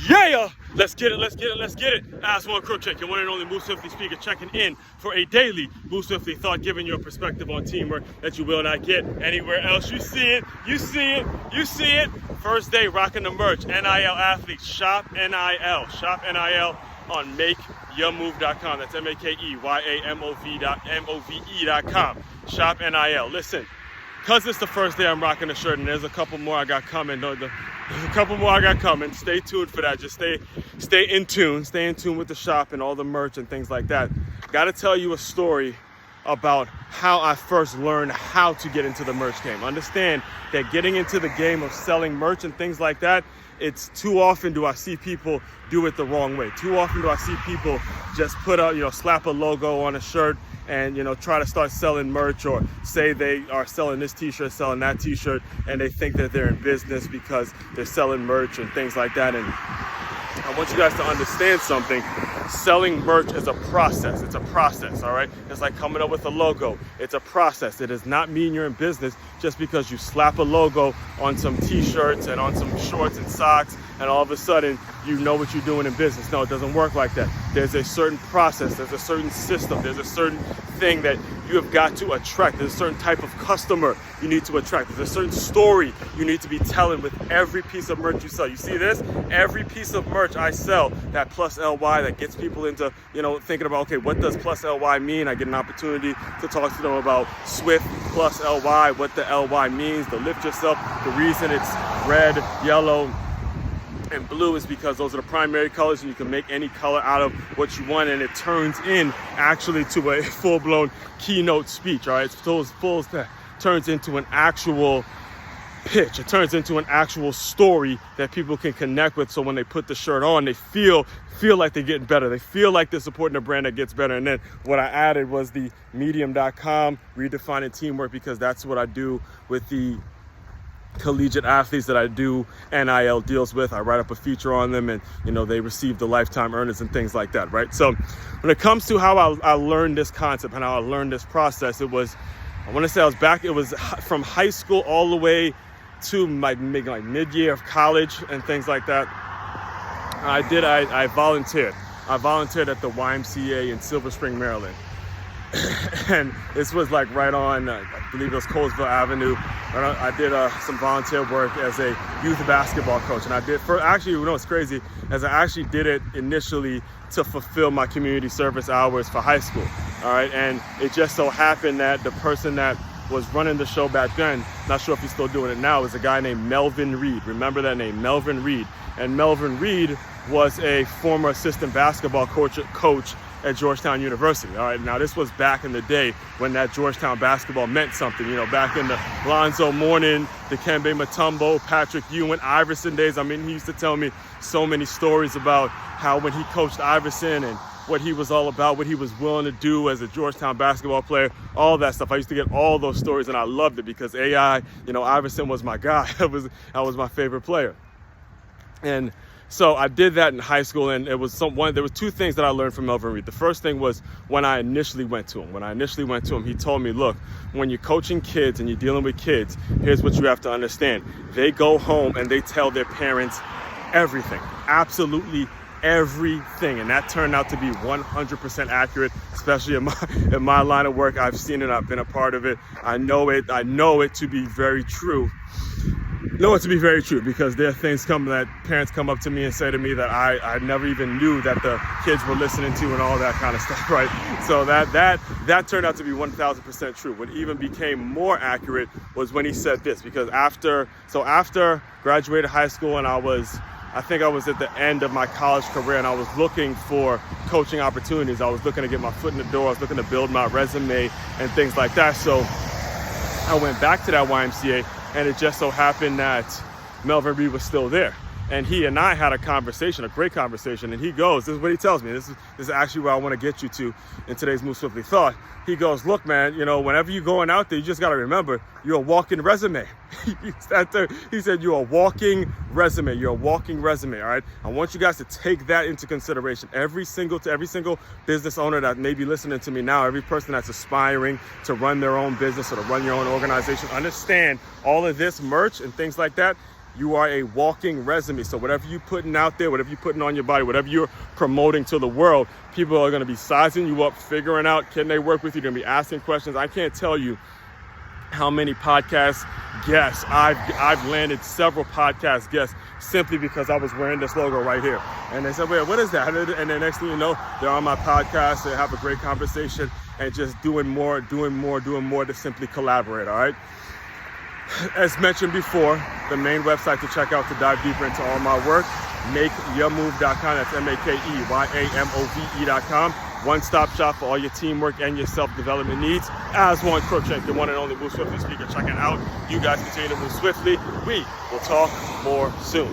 Yeah! Let's get it. Aswand Cruickshank, your one and only Move Swiftly speaker, checking in for a daily Move Swiftly thought, giving you a perspective on teamwork that you will not get anywhere else. You see it. First day rocking the merch. NIL athletes, shop NIL. Shop NIL on MakeYourMove.com. That's MakeYamove.com. Shop NIL. Listen, because it's the first day I'm rocking the shirt, and there's a couple more I got coming. Stay tuned for that. Just stay in tune. Stay in tune with the shop and all the merch and things like that. Got to tell you a story about how I first learned how to get into the merch game. Understand that getting into the game of selling merch and things like that, it's too often do I see people do it the wrong way. Too often do I see people just put out, slap a logo on a shirt and, try to start selling merch, or say they are selling this t-shirt, selling that t-shirt, and they think that they're in business because they're selling merch and things like that. And I want you guys to understand something. Selling merch is a process. It's a process, all right? It's like coming up with a logo. It's a process. It does not mean you're in business just because you slap a logo on some t-shirts and on some shorts and socks and all of a sudden you know what you're doing in business. No, it doesn't work like that. There's a certain process. There's a certain system. There's a certain thing that you have got to attract. There's a certain type of customer you need to attract. There's a certain story you need to be telling with every piece of merch you sell. You see this? Every piece of merch I sell, that plus LY, that gets people into, thinking about, okay, what does plus LY mean? I get an opportunity to talk to them about Swift plus LY, what the LY means, the lift yourself. The reason it's red, yellow, and blue is because those are the primary colors, and you can make any color out of what you want, and it turns in actually to a full-blown keynote speech. All right, turns into an actual pitch. It turns into an actual story that people can connect with. So when they put the shirt on, they feel like they're getting better. They feel like they're supporting a brand that gets better. And then what I added was the medium.com redefining teamwork, because that's what I do with the collegiate athletes that I do NIL deals with. I write up a feature on them, and they receive the lifetime earners and things like that, right? So when it comes to how I learned this concept and how I learned this process, it was from high school all the way to like mid-year of college and things like that. I volunteered. I volunteered at the YMCA in Silver Spring, Maryland. And this was like right on, I believe it was Colesville Avenue. I did some volunteer work as a youth basketball coach. And it's crazy, as I actually did it initially to fulfill my community service hours for high school. All right. And it just so happened that the person that was running the show back then, not sure if he's still doing it now, is a guy named Melvin Reed. Remember that name, Melvin Reed. And Melvin Reed was a former assistant basketball coach at Georgetown University. All right, now this was back in the day when that Georgetown basketball meant something, back in the Lonzo Mourning, the Dikembe Mutombo, Patrick Ewing, Iverson days. I mean, he used to tell me so many stories about how when he coached Iverson and what he was all about, what he was willing to do as a Georgetown basketball player, all that stuff. I used to get all those stories, and I loved it because Iverson was my guy. I was my favorite player. And so I did that in high school, and there was two things that I learned from Melvin Reed. The first thing was when I initially went to him. He told me, look, when you're coaching kids and you're dealing with kids, here's what you have to understand. They go home and they tell their parents everything, absolutely everything. And that turned out to be 100% accurate, especially in my line of work. I've seen it. I've been a part of it. I know it to be very true. Because there are things that parents come up to me and say to me that I never even knew that the kids were listening to, and all that kind of stuff, right? So that turned out to be 1,000% true. What even became more accurate was when he said this, because after graduated high school, and I think I was at the end of my college career, and I was looking for coaching opportunities. I was looking to get my foot in the door. I was looking to build my resume and things like that. So I went back to that YMCA, and it just so happened that Melvin Reed was still there. And he and I had a great conversation, and he goes, this is what he tells me. This is actually where I want to get you to in today's Move Swiftly Thought. He goes, look, man, whenever you're going out there, you just got to remember, you're a walking resume. He said, you're a walking resume. You're a walking resume, all right? I want you guys to take that into consideration. Every single business owner that may be listening to me now, every person that's aspiring to run their own business or to run your own organization, understand all of this merch and things like that. You are a walking resume. So whatever you're putting out there, whatever you're putting on your body, whatever you're promoting to the world, people are going to be sizing you up, figuring out, can they work with you? They're going to be asking questions. I can't tell you how many podcast guests I've landed several podcast guests simply because I was wearing this logo right here. And they said, wait, what is that? And then next thing you know, they're on my podcast, they have a great conversation and just doing more to simply collaborate, all right? As mentioned before, the main website to check out to dive deeper into all my work, makeyourmove.com. That's makeyourmove.com. One-stop shop for all your teamwork and your self-development needs. Aswand Cruickshank, the one and only Move Swiftly speaker. Check it out. You guys continue to move swiftly. We will talk more soon.